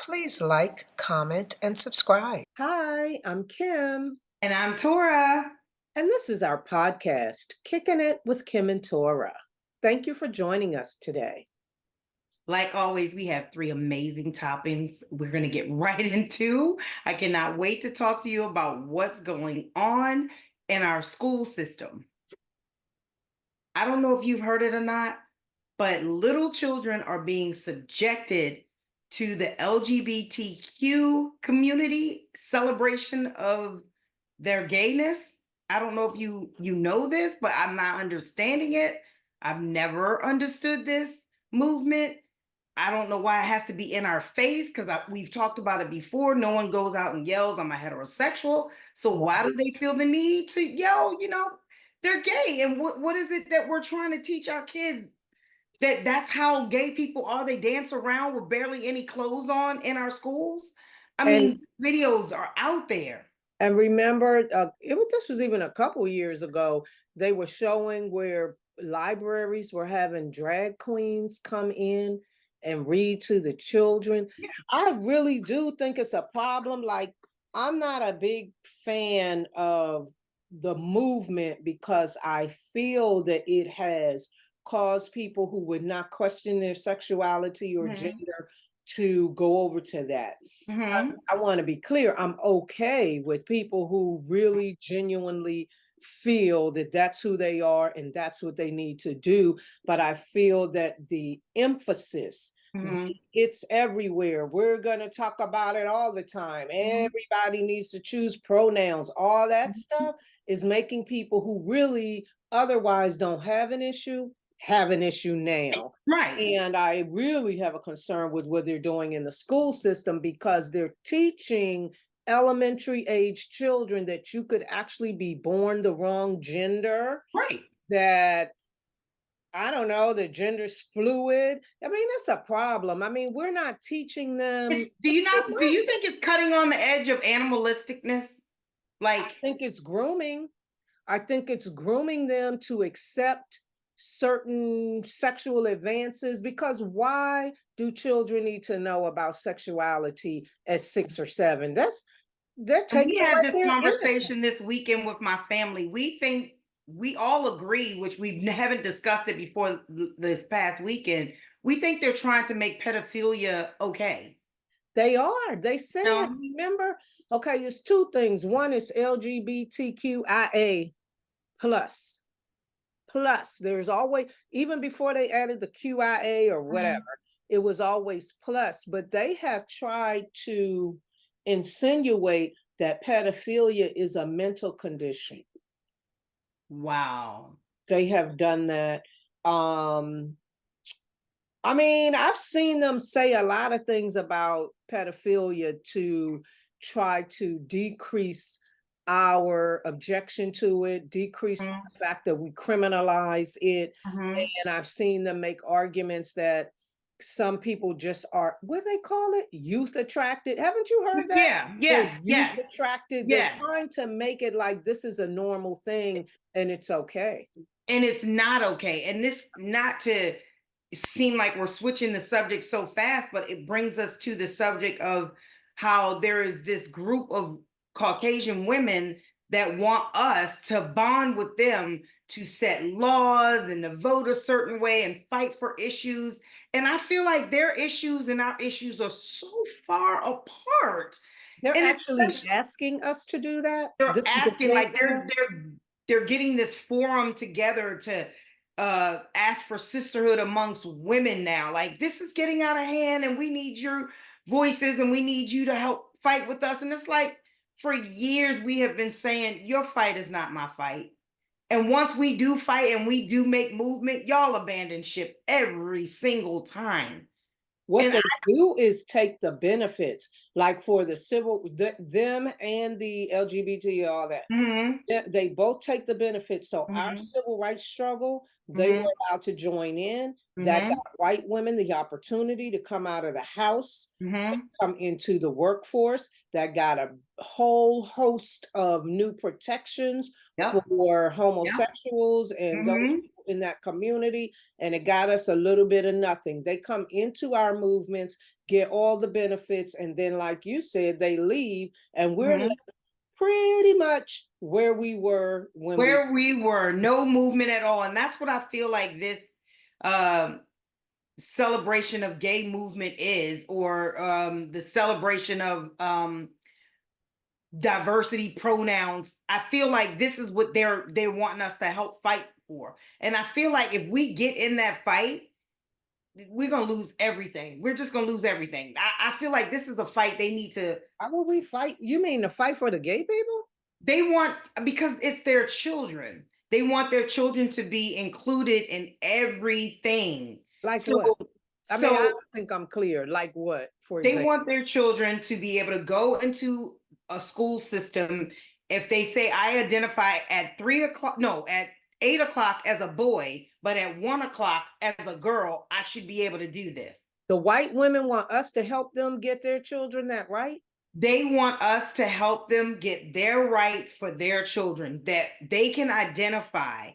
Please like, comment, and subscribe. Hi, I'm Kim, And I'm Torra. and this is our podcast, Kicking It with Kimm and Torra. Thank you for joining us today. Like always, we have three amazing toppings we're going to get right into. I cannot wait to talk to you about what's going on in our school system. I don't know if you've heard it or not, but little children are being subjected to the LGBTQ community celebration of their gayness. I don't know if you know this, but I'm not understanding it. I've never understood this movement. I don't know why it has to be in our face because we've talked about it before. No one goes out and yells, I'm a heterosexual. So why do they feel the need to yell, they're gay? And what is it that we're trying to teach our kids? That's how gay people are. They dance around with barely any clothes on in our schools. I And mean, videos are out there. and remember, this was even a couple years ago. They were showing where libraries were having drag queens come in and read to the children. Yeah. I really do think it's a problem. Like, I'm not a big fan of the movement because I feel that it has caused people who would not question their sexuality or gender to go over to that. I want to be clear, I'm okay with people who really genuinely feel that that's who they are and that's what they need to do. But I feel that the emphasis, it's everywhere. We're going to talk about it all the time. Everybody needs to choose pronouns. All that stuff is making people who really otherwise don't have an issue have an issue now. Right. And I really have a concern with what they're doing in the school system because they're teaching elementary age children that you could actually be born the wrong gender, Right. that I don't know, the gender's fluid. I mean, that's a problem. I mean, we're not teaching them. Do you think it's cutting on the edge of animalisticness? I Like, think it's grooming. I think it's grooming them to accept certain sexual advances, because why do children need to know about sexuality at 6 or 7? They're and taking we had away this their conversation innocence. this weekend with my family. We all agree, which we haven't discussed it before this past weekend. We think they're trying to make pedophilia okay. They are. They said, No. remember? Okay, it's two things. One is LGBTQIA plus. Plus, there's always, even before they added the QIA or whatever, it was always plus. But they have tried to insinuate that pedophilia is a mental condition. Wow. They have done that. I mean, I've seen them say a lot of things about pedophilia to try to decrease our objection to it, decrease the fact that we criminalize it. And I've seen them make arguments that some people just are, what do they call it? Youth attracted. Haven't you heard that? Yeah. They're Yes. youth Yes. attracted. They're Yes. trying to make it like this is a normal thing and it's okay. And it's not okay. And this, not to seem like we're switching the subject so fast, but it brings us to the subject of how there is this group of Caucasian women that want us to bond with them to set laws and to vote a certain way and fight for issues. And I feel like their issues and our issues are so far apart. They're And actually especially asking us to do that. they're This is a asking, thing like now. they're getting this forum together to ask for sisterhood amongst women now. Like, this is getting out of hand and we need your voices and we need you to help fight with us. And it's like, for years we have been saying your fight is not my fight. And once we do fight and we do make movement, y'all abandon ship every single time. What And they do is take the benefits, like for the them and the LGBT, all that. They both take the benefits. So our civil rights struggle, they were allowed to join in. That got white women the opportunity to come out of the house, come into the workforce. That got a whole host of new protections Yep. for Yep. homosexuals and those people in that community, and it got us a little bit of nothing. They come into our movements, get all the benefits, and then, like you said, they leave, and we're Mhm. left pretty much where we were when we. Where we were, no movement at all. And that's what I feel like this um celebration of gay movement is, or the celebration of diversity pronouns. I feel like this is what they're wanting us to help fight for. And I feel like if we get in that fight, we're gonna lose everything. We're just gonna lose everything. I feel like this is a fight they need to. How will we fight? You mean to fight for the gay people? They want, because it's their children. They want their children to be included in everything. Like So what? I mean, I so don't think I'm clear. Like what, for they example? want their children to be able to go into a school system. If they say, I identify at 3 o'clock, no, at 8 o'clock as a boy, but at 1 o'clock as a girl, I should be able to do this. The white women want us to help them get their children that right? They want us to help them get their rights for their children, that they can identify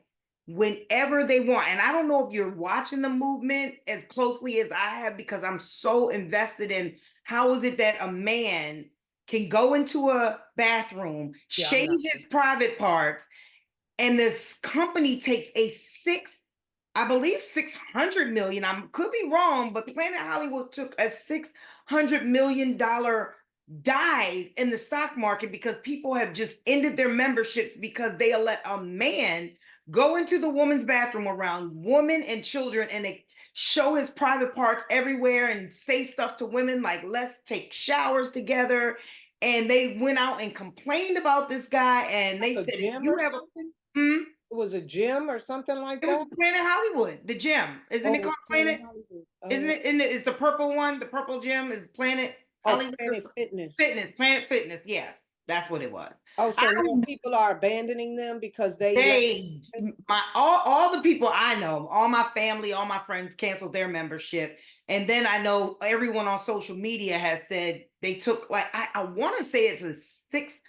whenever they want. And I don't know if you're watching the movement as closely as I have, because I'm so invested in how is it that a man can go into a bathroom, Yeah, I'm shave not. his private parts, and this company takes I believe 600 million. I could be wrong, but Planet Hollywood took a $600 million dive in the stock market because people have just ended their memberships because they let a man go into the woman's bathroom around women and children, and they show his private parts everywhere and say stuff to women like, let's take showers together. And they went out and complained about this guy, and they A said, if gym you or have a something? hmm? It was a gym or something like It was that? Planet Hollywood, the gym. Isn't Oh, it it called was Planet Planet? Hollywood. Isn't it? In the, is the purple one? The purple gym is Planet Oh, Hollywood or Planet Fitness. Fitness? Planet Fitness. Yes, that's what it was. Oh, I so now don't. people are abandoning them because they let. They my all the people I know, all my family, all my friends canceled their membership, and then I know everyone on social media has said they took, like, I want to say it's a six.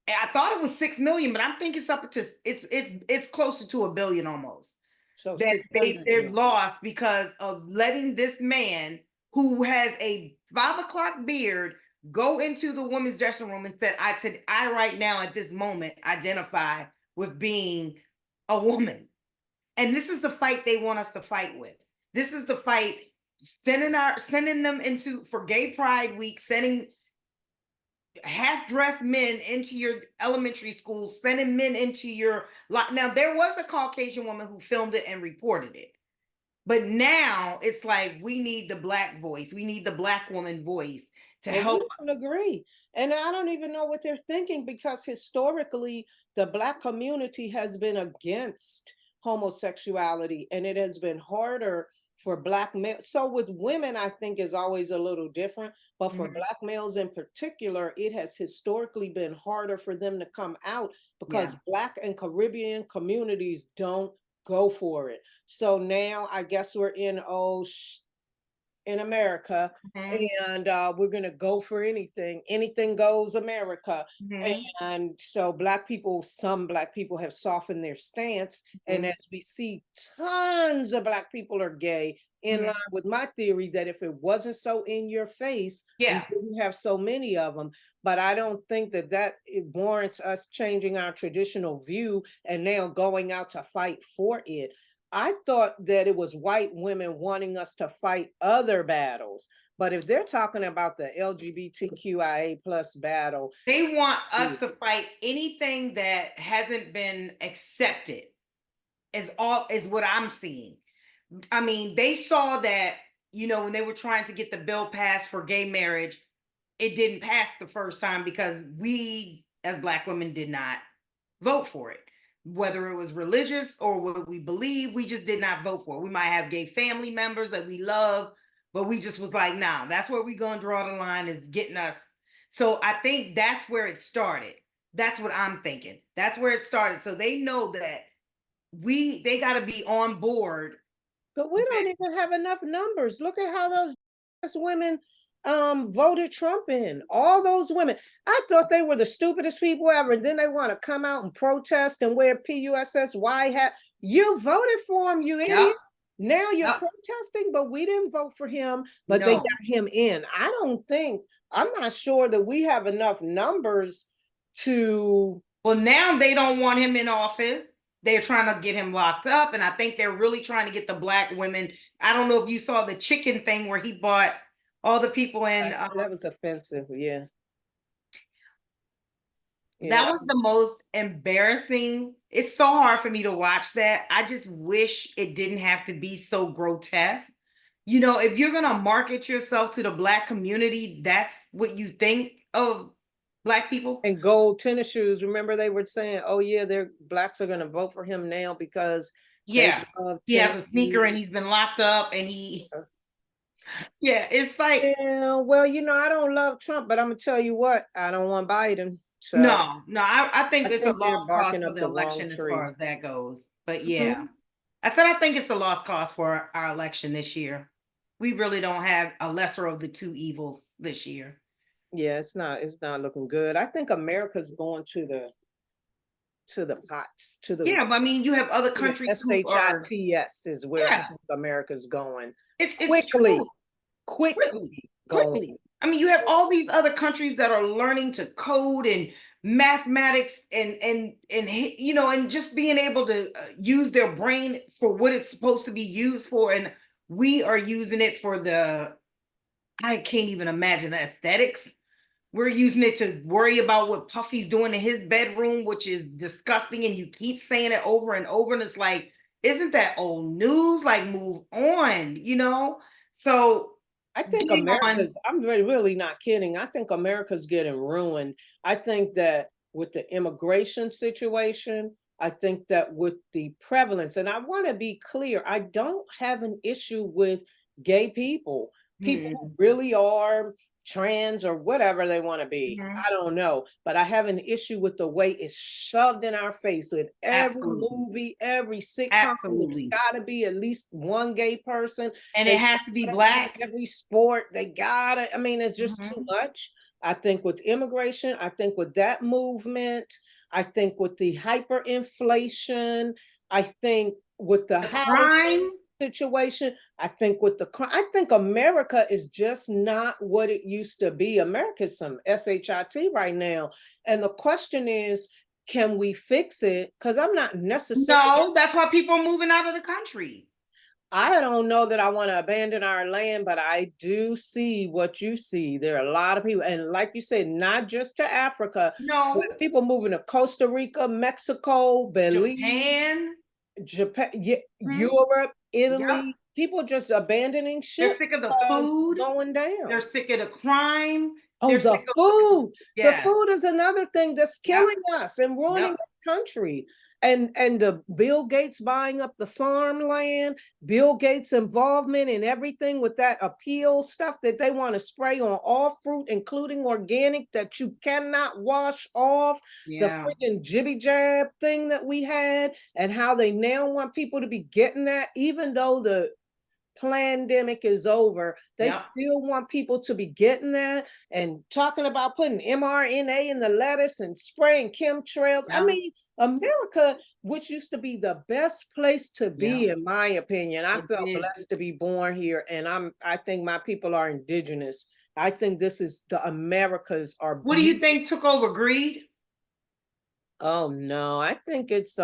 I thought it was 6 million, but I'm thinking it's up to it's closer to a billion almost. So That 600 they're million. lost because of letting this man who has a 5 o'clock beard go into the woman's dressing room and said, I right now at this moment identify with being a woman. And this is the fight they want us to fight with. This is the fight, sending them into for Gay Pride Week, sending half-dressed men into your elementary schools, sending men into your lot. Now, there was a Caucasian woman who filmed it and reported it. But now it's like, we need the Black voice. We need the Black woman voice to Well, help. we don't agree. And I don't even know what they're thinking, because historically, the Black community has been against homosexuality, and it has been harder for Black males. So with women, I think is always a little different. But for Mhm. Black males in particular, it has historically been harder for them to come out because Yeah. Black and Caribbean communities don't go for it. So now I guess we're in, in America, Mhm. and we're going to go for anything. Anything goes, America. Mhm. And so Black people, some Black people have softened their stance. And Mhm. as we see, tons of Black people are gay, in Mhm. line with my theory that if it wasn't so in your face, we Yeah. wouldn't have so many of them. But I don't think that it warrants us changing our traditional view and now going out to fight for it. I thought that it was white women wanting us to fight other battles. But if they're talking about the LGBTQIA plus battle, They want yeah. us to fight anything that hasn't been accepted, is what I'm seeing. I mean, they saw that, when they were trying to get the bill passed for gay marriage, it didn't pass the first time because we as Black women did not vote for it. Whether it was religious or what we believe, we just did not vote for it. We might have gay family members that we love, but we just was like, nah, that's where we gonna draw the line, is getting us. So I think that's where it started. That's what I'm thinking. That's where it started. So they know that they got to be on board. But we don't even have enough numbers. Look at how those women voted Trump in. All those women. I thought they were the stupidest people ever. And then they want to come out and protest and wear PUSSY hat. You voted for him, you idiot. Yep. Now you're Yep. protesting, but we didn't vote for him, but they No. got him in. I'm not sure that we have enough numbers to. Well, now they don't want him in office. They're trying to get him locked up. And I think they're really trying to get the Black women. I don't know if you saw the chicken thing where he bought all the people in. That was offensive. Yeah. That was the most embarrassing. It's so hard for me to watch that. I just wish it didn't have to be so grotesque. You know, if you're going to market yourself to the Black community, that's what you think of Black people. And gold tennis shoes. Remember they were saying, oh yeah, Blacks are going to vote for him now because he has a sneaker and he's been locked up and it's like, yeah, well, I don't love Trump, but I'm gonna tell you what, I don't want Biden. So no, I think it's a lost cause for the election as far as that goes. But yeah, I said I think it's a lost cause for our election this year. We really don't have a lesser of the two evils this year. Yeah, it's not looking good. I think America's going to the pots, to the but I mean, you have other countries SHITS is where I think America's going. It's quickly. I mean, you have all these other countries that are learning to code and mathematics and just being able to use their brain for what it's supposed to be used for, and we are using it for I can't even imagine the aesthetics. We're using it to worry about what Puffy's doing in his bedroom, which is disgusting, and you keep saying it over and over, and it's like, isn't that old news? Like, move on, So I think I'm really not kidding. I think America's getting ruined. I think that with the immigration situation, I think that with the prevalence, and I want to be clear, I don't have an issue with gay people. People who really are trans or whatever they want to be. I don't know. But I have an issue with the way it's shoved in our face with every movie, every sitcom. There's got to be at least one gay person. And it has to be Black. Every sport, they got it. I mean, it's just too much. I think with immigration, I think with that movement, I think with the hyperinflation, I think with the crime situation, I think with the crime, I think America is just not what it used to be. America is some SHIT right now. And the question is, can we fix it? Because I'm not necessarily. No, that's why people are moving out of the country. I don't know that I want to abandon our land, but I do see what you see. There are a lot of people, and like you said, not just to Africa. No, people moving to Costa Rica, Mexico, Belize, Japan, Europe, Italy. People just abandoning shit. They're sick of the food going down. They're sick of the crime. Oh, the food. The food is another thing that's killing us and ruining the country. And the Bill Gates buying up the farmland, Bill Gates' involvement in everything with that appeal stuff that they want to spray on all fruit, including organic, that you cannot wash off. The freaking jibby jab thing that we had, and how they now want people to be getting that, even though the pandemic is over, they still want people to be getting that and talking about putting mRNA in the lettuce and spraying chemtrails. I mean, America, which used to be the best place to be, in my opinion. I felt blessed to be born here, and I think my people are indigenous. I think this is the Americas are. What do you think took over? Greed? Oh no, I think it's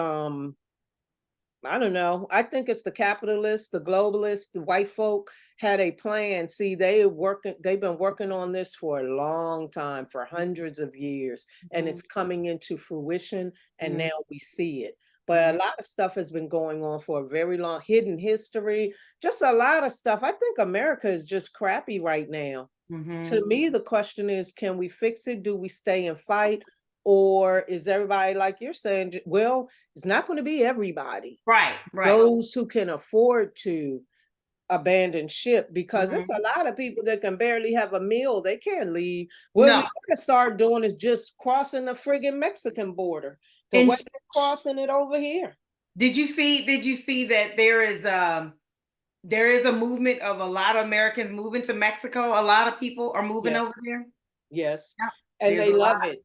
I don't know. I think it's the capitalists, the globalists, the white folk had a plan. See, they've been working on this for a long time, for hundreds of years, and it's coming into fruition, and now we see it. But a lot of stuff has been going on for a very long, hidden history, just a lot of stuff. I think America is just crappy right now. To me, the question is, can we fix it? Do we stay and fight? Or is everybody, like you're saying, well, it's not going to be everybody. Right. Those who can afford to abandon ship, because it's a lot of people that can barely have a meal. They can't leave. What we got to start doing is just crossing the friggin' Mexican border. The way they're crossing it over here. Did you see that there is there is a movement of a lot of Americans moving to Mexico. A lot of people are moving Yes, over there. yes. Yeah. And There's a they lot. love it.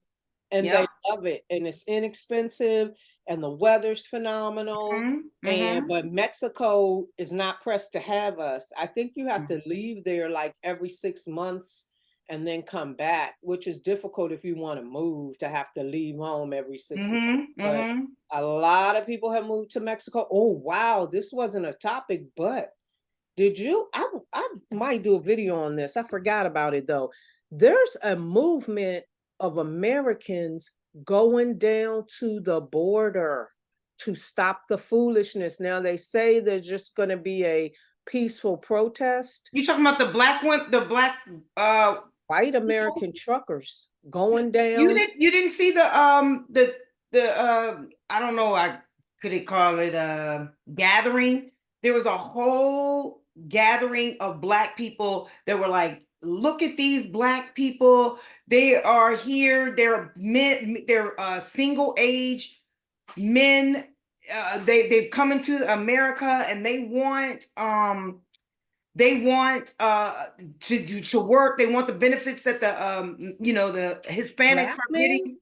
And Yep. they love it. And it's inexpensive and the weather's phenomenal. Mm-hmm. But Mexico is not pressed to have us. I think you have Mm-hmm. to leave there like every 6 months and then come back, which is difficult if you want to move to have to leave home every 6 months. Mm-hmm. But Mm-hmm. a lot of people have moved to Mexico. Oh wow, this wasn't a topic, but did you? I might do a video on this. I forgot about it though. There's a movement of Americans going down to the border to stop the foolishness. Now they say there's just going to be a peaceful protest. You talking about the black one, the black White people? American truckers going down. You didn't see the I don't know, I could it call it a gathering. There was a whole gathering of black people that were like, look at these black people. They are here. They're men, they're single age men. They've come into America and they want to work. They want the benefits that the Hispanics Black are men? getting.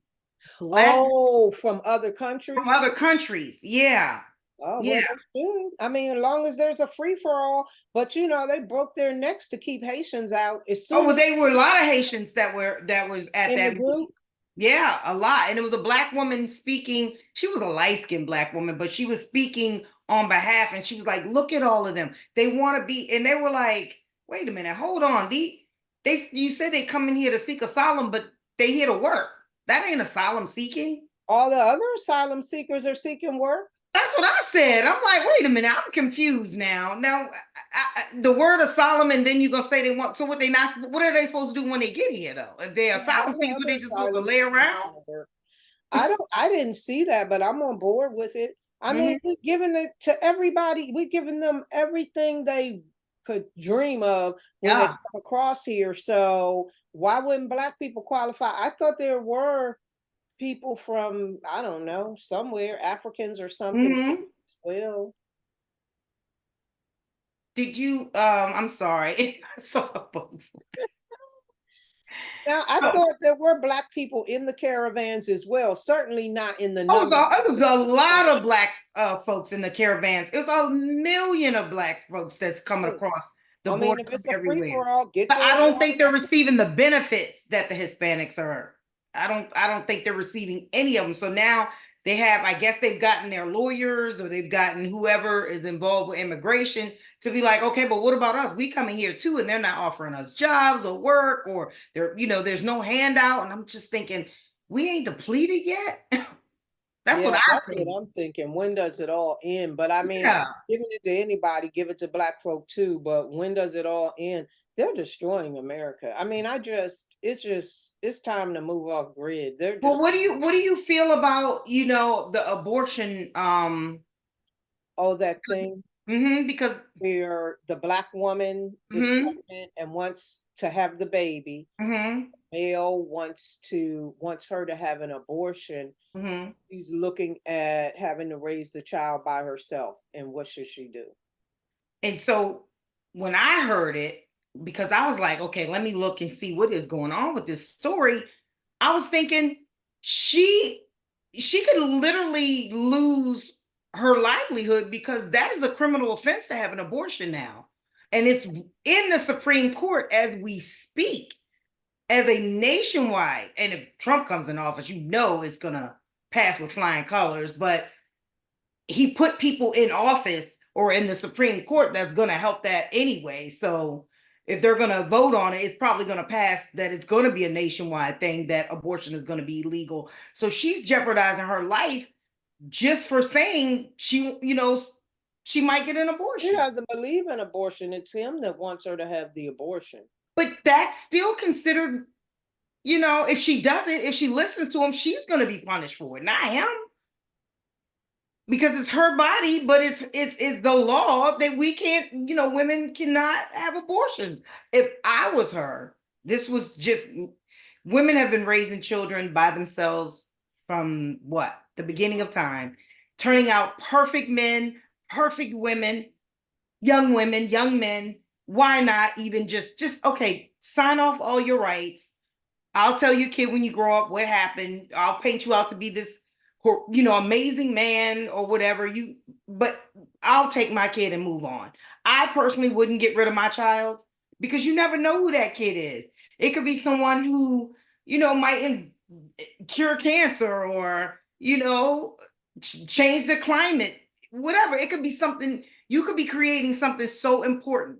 Black Oh, from other from countries? other countries. Yeah. Oh, Yeah. well, they should. I mean, as long as there's a free for all, but they broke their necks to keep Haitians out. As Oh, soon well, as they were a lot of Haitians that was at in the that group, meeting. Yeah, a lot. And it was a black woman speaking. She was a light-skinned black woman, but she was speaking on behalf, and she was like, look at all of them. They want to be, and they were like, wait a minute, hold on. You said they come in here to seek asylum, but they here to work. That ain't asylum seeking. all the other asylum seekers are seeking work. That's what I said. I'm like, wait a minute, I'm confused now. Now, the word asylum, and then you're gonna say they want. So what they not? What are they supposed to do when they get here, though? If they're Yeah, all asylum the seekers, other they just go asylum lay seekers around. want work. I didn't see that, but I'm on board with it. I mean, Mm-hmm. we're giving it to everybody. We're giving them everything they could dream of when they Yeah. come across here. So why wouldn't Black people qualify? I thought there were people from, I don't know, somewhere, Africans or something Mm-hmm. as well. Did you? I'm sorry. So, Now, I so thought there were Black people in the caravans as well. Certainly not in the oh, number. it was a lot of black folks in the caravans. It was a million of black folks that's coming across the I mean, border if from it's a free everywhere. for all, get But your I ass don't out. think they're receiving the benefits that the Hispanics are. I don't think they're receiving any of them. So now they have, I guess they've gotten their lawyers or they've gotten whoever is involved with immigration to be like, okay, but what about us? We coming here too, and they're not offering us jobs or work, or there's no handout. And I'm just thinking, we ain't depleted yet. That's what Yeah, I that's what think. I'm thinking. When does it all end? But I mean, Yeah. giving it to anybody, give it to Black folk too. But when does it all end? They're destroying America. I mean, it's time to move off grid. They're Well, just, what do you feel about, the abortion oh, that thing because where the Black woman is mhm, pregnant and wants to have the baby. mhm, Male wants her to have an abortion. mhm. She's looking at having to raise the child by herself. And what should she do? And so when I heard it, because I was like, okay, let me look and see what is going on with this story. I was thinking she she could literally lose her livelihood because that is a criminal offense to have an abortion now. And it's in the Supreme Court as we speak, as a nationwide. And if Trump comes in office, it's gonna pass with flying colors. But he put people in office or in the Supreme Court that's going to help that anyway. So if they're going to vote on it, it's probably going to pass that it's going to be a nationwide thing that abortion is going to be illegal. So she's jeopardizing her life just for saying she might get an She abortion. doesn't believe in abortion. It's him that wants her to have the abortion. But that's still considered, if she does it, if she listens to him, she's going to be punished for it, not him, because it's her body. But it's the law that we can't, women cannot have abortions. If I was her, this was just, women have been raising children by themselves from what, the beginning of time, turning out perfect men, perfect women. young women, young men, why not even just okay, sign off all your rights. I'll tell your kid when you grow up what happened. I'll paint you out to be this, amazing man or whatever but I'll take my kid and move on. I personally wouldn't get rid of my child because you never know who that kid is. It could be someone who, might cure cancer or, change the climate, whatever. It could be something, you could be creating something so important.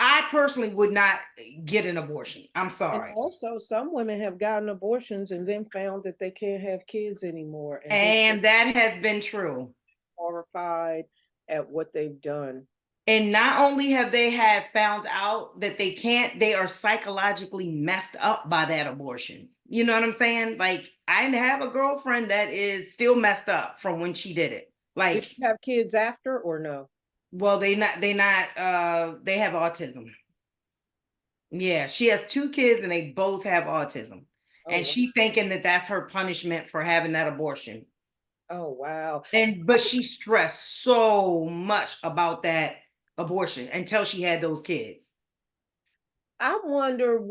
I personally would not get an abortion. I'm And sorry. also, some women have gotten abortions and then found that they can't have kids anymore, and then And that has been true. horrified at what they've done. And not only have they found out that they can't, they are psychologically messed up by that abortion. You know what I'm saying? Like, I have a girlfriend that is still messed up from when she did it. Did Like, she have kids after or no? well, they have autism. Yeah, she has 2 kids and they both have autism. Oh, And wow. she thinking that that's her punishment for having that abortion. Oh, wow. But she stressed so much about that abortion until she had those kids. I wonder,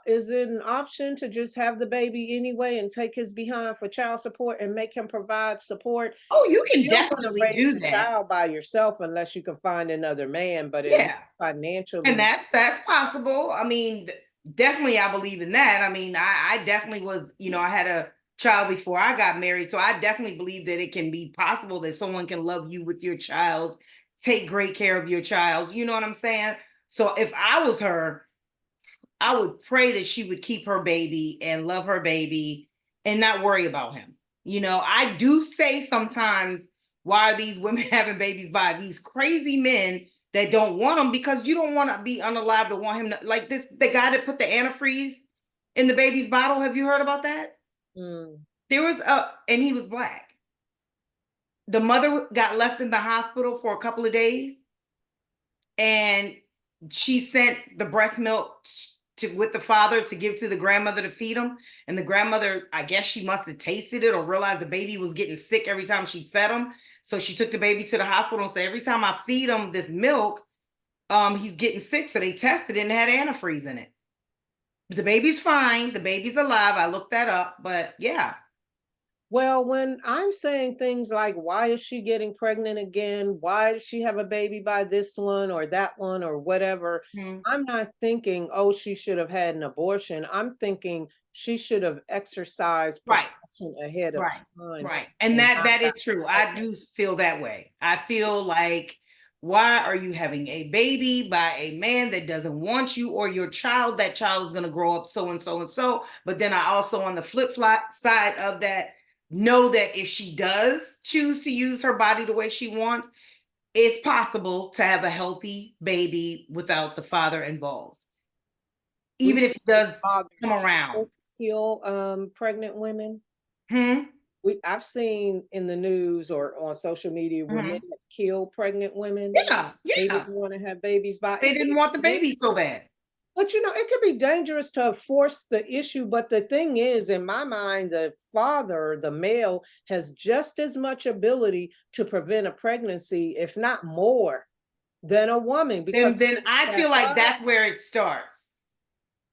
is it an option to just have the baby anyway and take his behind for child support and make him provide support? Oh, you can You're going to definitely raise do the that. child by yourself unless you can find another man, but at least Yeah. And financially. that's possible. I mean, definitely I believe in that. I mean, I definitely was, I had a child before I got married. So I definitely believe that it can be possible that someone can love you with your child, take great care of your child. You know what I'm saying? So if I was her, I would pray that she would keep her baby and love her baby and not worry about him. I do say sometimes, why are these women having babies by these crazy men that don't want them? Because you don't want to be unalive to want him to, like this, the guy that put the antifreeze in the baby's bottle. Have you heard about that? Mm. There was and he was black. The mother got left in the hospital for a couple of days and she sent the breast milk with the father to give to the grandmother to feed him. And the grandmother, I guess she must have tasted it or realized the baby was getting sick every time she fed him. So she took the baby to the hospital and said, every time I feed him this milk, he's getting sick. So they tested it and it had antifreeze in it. The baby's fine. The baby's alive. I looked that up, but yeah. Well, when I'm saying things like, why is she getting pregnant again? Why does she have a baby by this one or that one or whatever? Mm-hmm. I'm not thinking, oh, she should have had an abortion. I'm thinking she should have exercised Right. precaution ahead of Right. time. Right. And And that not is true. I do feel that way. I feel like, why are you having a baby by a man that doesn't want you or your child? That child is going to grow up so and so and so. But then I also, on the flip side of that, know that if she does choose to use her body the way she wants, it's possible to have a healthy baby without the father involved, we even if he does fathers come around. kill pregnant women. Hmm? I've seen in the news or on social media where men Hmm. have killed pregnant women. Yeah. They Yeah. didn't want to have babies by. They didn't want the baby so bad. But it could be dangerous to force the issue. But the thing is, in my mind, the father, the male, has just as much ability to prevent a pregnancy, if not more, than a woman. Because Then I feel like that's where it starts.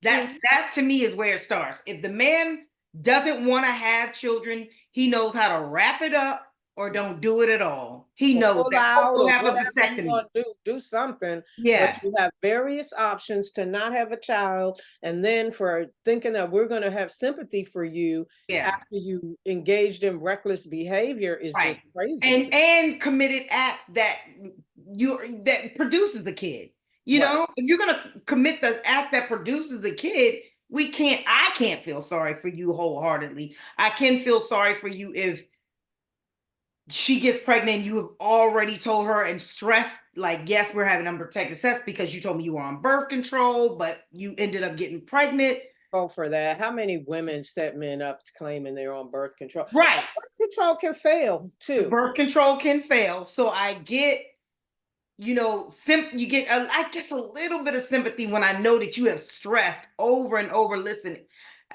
Mhm. That to me is where it starts. If the man doesn't want to have children, he knows how to wrap it up or don't do it at all. He Or knows pull that. out Or or have a whatever you vasectomy. want to do something. But Yes. you have various options to not have a child, and then for thinking that we're going to have sympathy for you Yeah. after you engaged in reckless behavior is Right. just crazy. And committed acts that produces a kid. Right. If you're gonna commit the act that produces a kid, I can't feel sorry for you wholeheartedly. I can feel sorry for you if she gets pregnant, you have already told her and stressed, like, yes, we're having unprotected sex because you told me you were on birth control, but you ended up getting pregnant. Go for that. How many women set men up claiming they're on birth control? Right. Birth control can fail The too. birth control can fail. So I get, you get, I guess, a little bit of sympathy when I know that you have stressed over and over. Listen,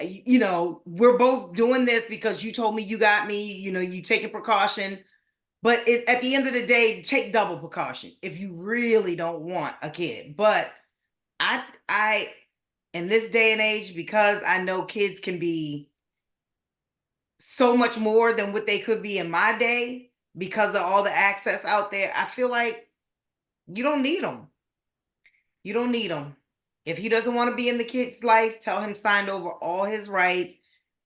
we're both doing this because you told me you got me, you taking precaution. But at the end of the day, take double precaution if you really don't want a kid. But I, in this day and age, because I know kids can be so much more than what they could be in my day because of all the access out there, I feel like you don't need them. You don't need them. If he doesn't want to be in the kid's life, tell him signed over all his rights.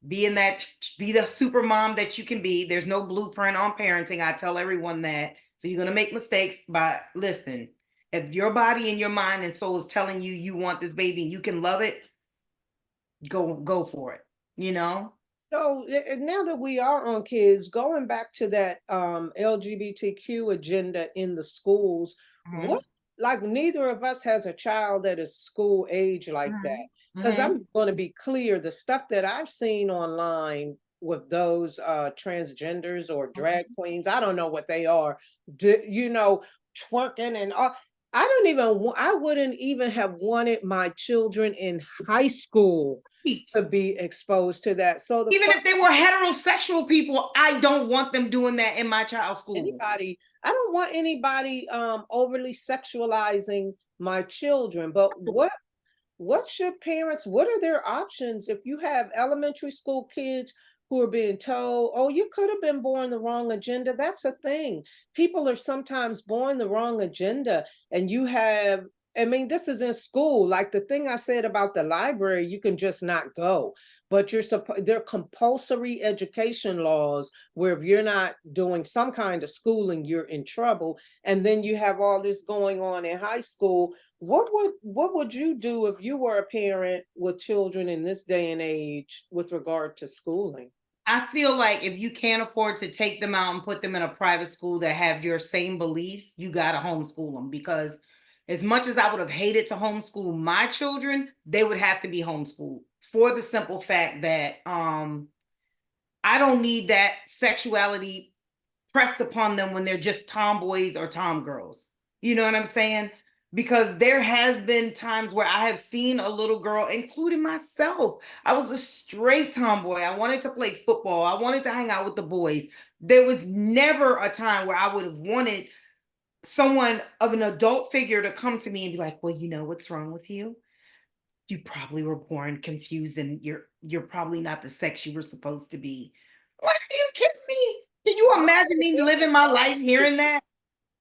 Be the super mom that you can be. There's no blueprint on parenting. I tell everyone that. So you're gonna make mistakes, but listen, if your body and your mind and soul is telling you you want this baby and you can love it, go for it. You know? So now that we are on kids, going back to that LGBTQ agenda in the schools, Mm-hmm. what, like, neither of us has a child that is school age like that. Because Mm-hmm. I'm going to be clear, the stuff that I've seen online with those transgenders or drag queens, I don't know what they are, you know, twerking and all. I wouldn't even have wanted my children in high school to be exposed to that. So the Even if they were heterosexual people, I don't want them doing that in my child's school. I don't want anybody overly sexualizing my children. But what should parents, what are their options if you have elementary school kids who are being told, oh, you could have been born the wrong agenda? That's a thing. People are sometimes born the wrong agenda, and you have, I mean, this is in school. Like the thing I said about the library, you can just not go. But there are compulsory education laws where if you're not doing some kind of schooling, you're in trouble. And then you have all this going on in high school. What would you do if you were a parent with children in this day and age with regard to schooling? I feel like if you can't afford to take them out and put them in a private school that have your same beliefs, you got to homeschool them, because as much as I would have hated to homeschool my children, they would have to be homeschooled for the simple fact that I don't need that sexuality pressed upon them when they're just tomboys or tomgirls. You know what I'm saying? Because there has been times where I have seen a little girl, including myself. I was a straight tomboy. I wanted to play football. I wanted to hang out with the boys. There was never a time where I would have wanted someone of an adult figure to come to me and be like, "Well, you know what's wrong with you? You probably were born confused and you're probably not the sex you were supposed to be." Like, are you kidding me? Can you imagine me living my life hearing that?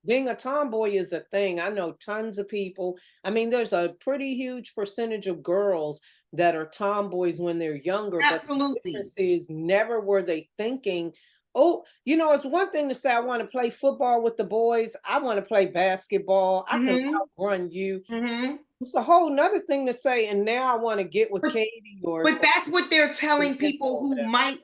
Being a tomboy is a thing. I know tons of people. I mean, there's a pretty huge percentage of girls that are tomboys when they're younger, but the Absolutely. difference is never were they thinking, oh, it's one thing to say, I want to play football with the boys. I want to play basketball. I can Mhm. outrun you. Mhm. It's a whole nother thing to say, and now I want to get with But Katie but or that's what they're telling Samantha people or who whatever. might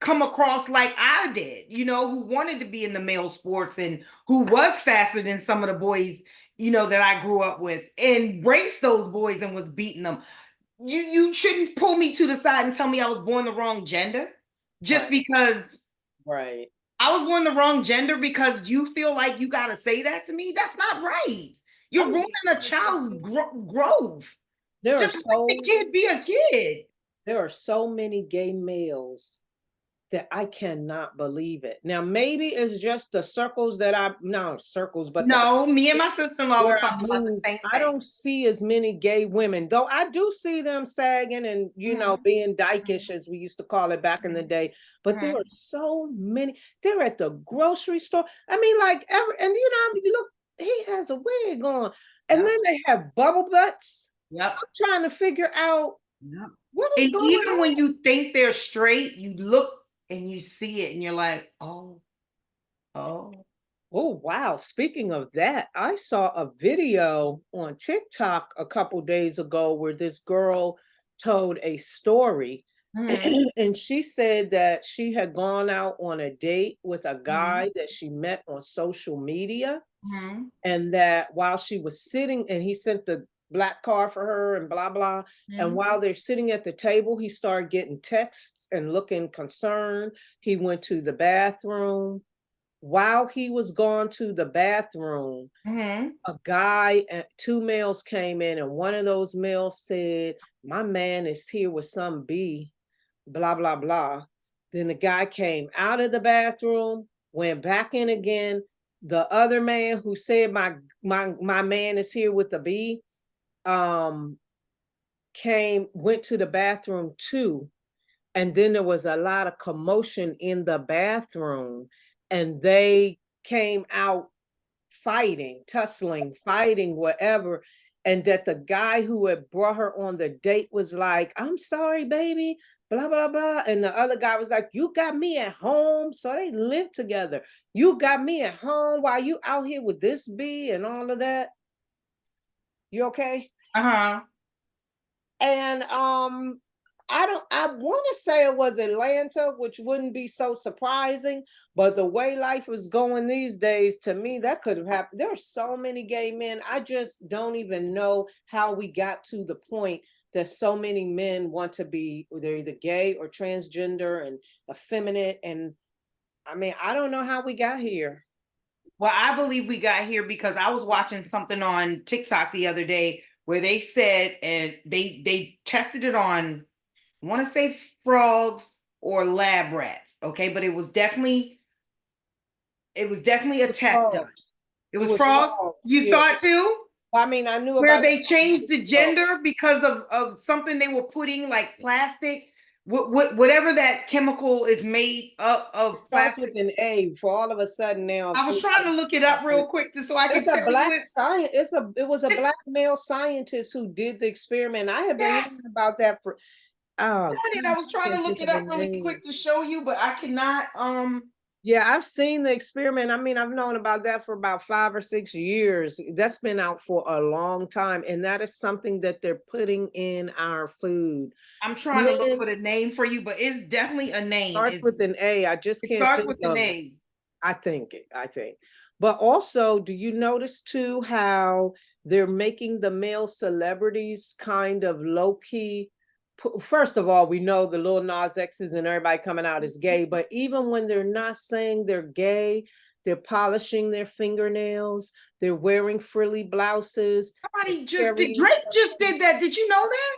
come across like I did, who wanted to be in the male sports and who was faster than some of the boys, that I grew up with, and raced those boys and was beating them. You shouldn't pull me to the side and tell me I was born the wrong gender just Right, because right. I was born the wrong gender because you feel like you got to say that to me. That's not right. You're I'm ruining being a honest with child's you. growth. There are Just let the so kid be a kid. there are so many gay males that I cannot believe it. Now, maybe it's just the circles that I no circles, but the No, me and my sister-in-law were where I talking about the move, same I thing. don't see as many gay women, though I do see them sagging and Mhm, being dykish, mhm, as we used to call it back in the day. But there are mhm. so many. They're at the grocery store. I mean, like every and you look, he has a wig on, and Yep, then they have bubble butts. yep, I'm trying to figure out yep. what is And going even on. when you think they're straight, you look and you see it and you're like, oh, oh. Oh, wow. Speaking of that, I saw a video on TikTok a couple days ago where this girl told a story. Mhm, And she said that she had gone out on a date with a mhm, guy that she met on social media. mhm, And that while she was sitting, and he sent the black car for her and blah, blah. And mhm, while they're sitting at the table, he started getting texts and looking concerned. He went to the bathroom. While he was gone to the bathroom, mhm. a guy and two males came in, and one of those males said, "My man is here with some B, blah, blah, blah." Then the guy came out of the bathroom. went back in again. The other man who said my man is here with the B, went to the bathroom too. And then there was a lot of commotion in the bathroom, and they came out fighting, tussling, fighting, whatever. And that the guy who had brought her on the date was like, I'm sorry, baby, blah, blah, blah. And the other guy was like, you got me at home. So they lived together. You got me at home while you out here with this B and all of that. You okay? Uh-huh. And I want to say it was Atlanta, which wouldn't be so surprising, but the way life is going these days, to me, that could have happened. There are so many gay men. I just don't even know how we got to the point that so many men want to be, they're either gay or transgender and effeminate. And I mean, I don't know how we got here. Well, I believe we got here because I was watching something on TikTok the other day where they said, and they tested it on, I want to say frogs or lab rats, okay, but it was definitely a test done. It was frogs. You Yeah. saw it too? I mean, I knew Where about they changed the gender because of something they were putting, like plastic, whatever that chemical is made up of. It starts with an A. For all of a sudden now, I was trying to look it up real quick just so I could it's a tell you black it. science. It was a black male scientist who did the experiment. I have been hearing about that for. Oh, I was trying to look it up really quick to show you, but I cannot. Yeah, I've seen the experiment. I mean, I've known about that for about 5 or 6 years. That's been out for a long time, and that is something that they're putting in our food. I'm trying to look for the name for you, but it's definitely a name. Starts with an A. I just can't starts think with the of name. I think. But also, do you notice too how they're making the male celebrities kind of low key? First of all, we know the Lil Nas X's and everybody coming out is gay, but even when they're not saying they're gay, they're polishing their fingernails, they're wearing frilly blouses. Somebody just did, Drake just did that. Did you know that?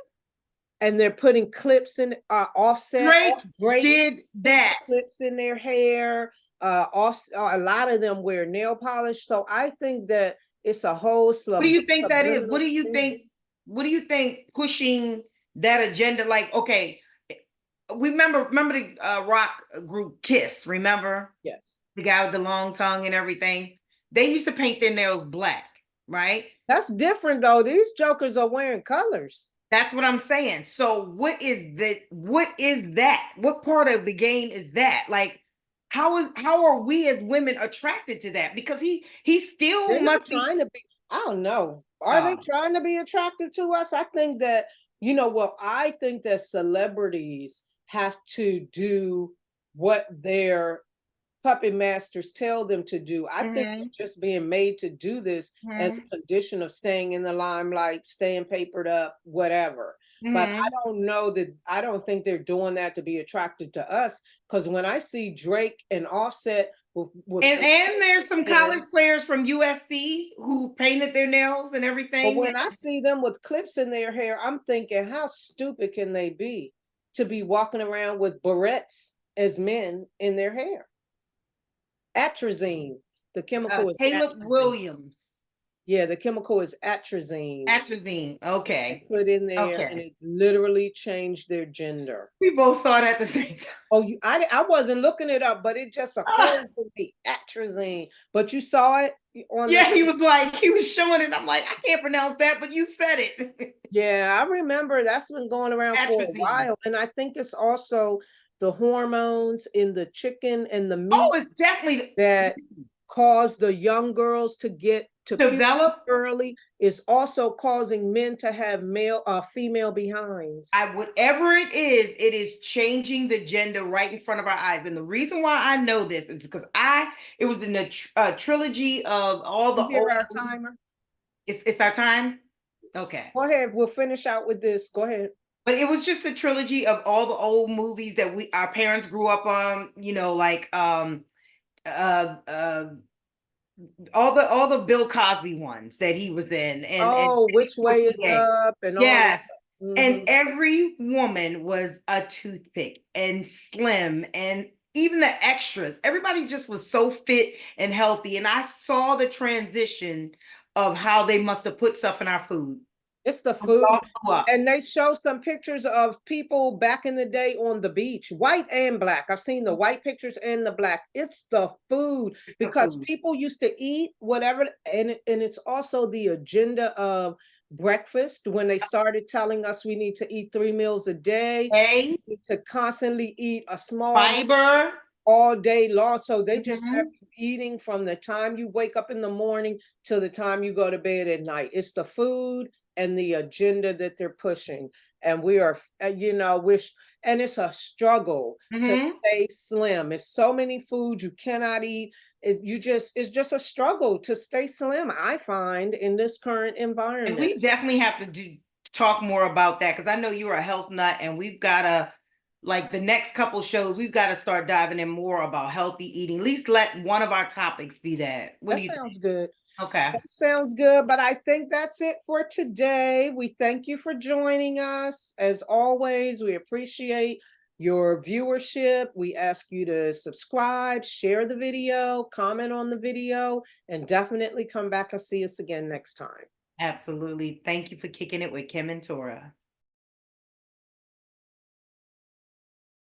And they're putting clips in Offset. Drake did that. Clips in their hair. A lot of them wear nail polish. So I think that it's a whole What do you think that is? What do you think? What do you think pushing that agenda? Like, okay, we remember the rock group Kiss. Remember? Yes. The guy with the long tongue and everything. They used to paint their nails black, right? That's different though. These jokers are wearing colors. That's what I'm saying. So what is that? What is that? What part of the game is that? Like, how are we as women attracted to that? Because he still They're must trying to be. I don't know. Are they trying to be attractive to us? I think that, I think that celebrities have to do what their puppet masters tell them to do. I think they're just being made to do this as a condition of staying in the limelight, staying papered up, whatever. But I don't think they're doing that to be attracted to us. Because when I see Drake and Offset and there's some college players from USC who painted their nails and everything. But when I see them with clips in their hair, I'm thinking, how stupid can they be to be walking around with barrettes as men in their hair? Atrazine. The chemical is Caleb atrazine. Williams. Yeah, the chemical is atrazine. Atrazine. Okay. Put in there, and it literally changed their gender. We both saw it at the same time. Oh, I wasn't looking it up, but it just occurred to me. Atrazine. But you saw it on. Yeah, he was showing it. I'm like, I can't pronounce that, but you said it. Yeah, I remember that's been going around for a while, and I think it's also the hormones in the chicken and the meat. Oh, it's definitely that cause the young girls to get to develop early, is also causing men to have female behinds. Whatever it is changing the gender right in front of our eyes. And the reason why I know this is because it was in the trilogy of all the old. Our timer. It's our time. Okay. Go ahead. We'll finish out with this. Go ahead. But it was just a trilogy of all the old movies that our parents grew up on, like all the Bill Cosby ones that he was in, and Which Way Is Up, and yes, and every woman was a toothpick and slim, and even the extras, everybody just was so fit and healthy. And I saw the transition of how they must have put stuff in our food. It's the We all food. blew up. And they show some pictures of people back in the day on the beach, white and black. I've seen the white pictures and the black. It's the food, It's the because food. people used to eat whatever, and it's also the agenda of breakfast, when they started telling us we need to eat 3 meals a day, Okay. to constantly eat a small meal Fiber. all day long. So they just have Mhm. you eating from the time you wake up in the morning till the time you go to bed at night. It's the food and the agenda that they're pushing. And we are, and it's a struggle to Mhm. stay slim. It's so many foods you cannot eat. It's just a struggle to stay slim, I find, in this current And environment. we definitely have to talk more about that, because I know you're a health nut, and we've got to, like, the next couple shows, we've got to start diving in more about healthy eating. At least let one of our topics be that. What That do you think? sounds good. Okay. That sounds good, but I think that's it for today. We thank you for joining us. As always, we appreciate your viewership. We ask you to subscribe, share the video, comment on the video, and definitely come back and see us again next time. Absolutely. Thank you for kicking it with Kimm and Torra.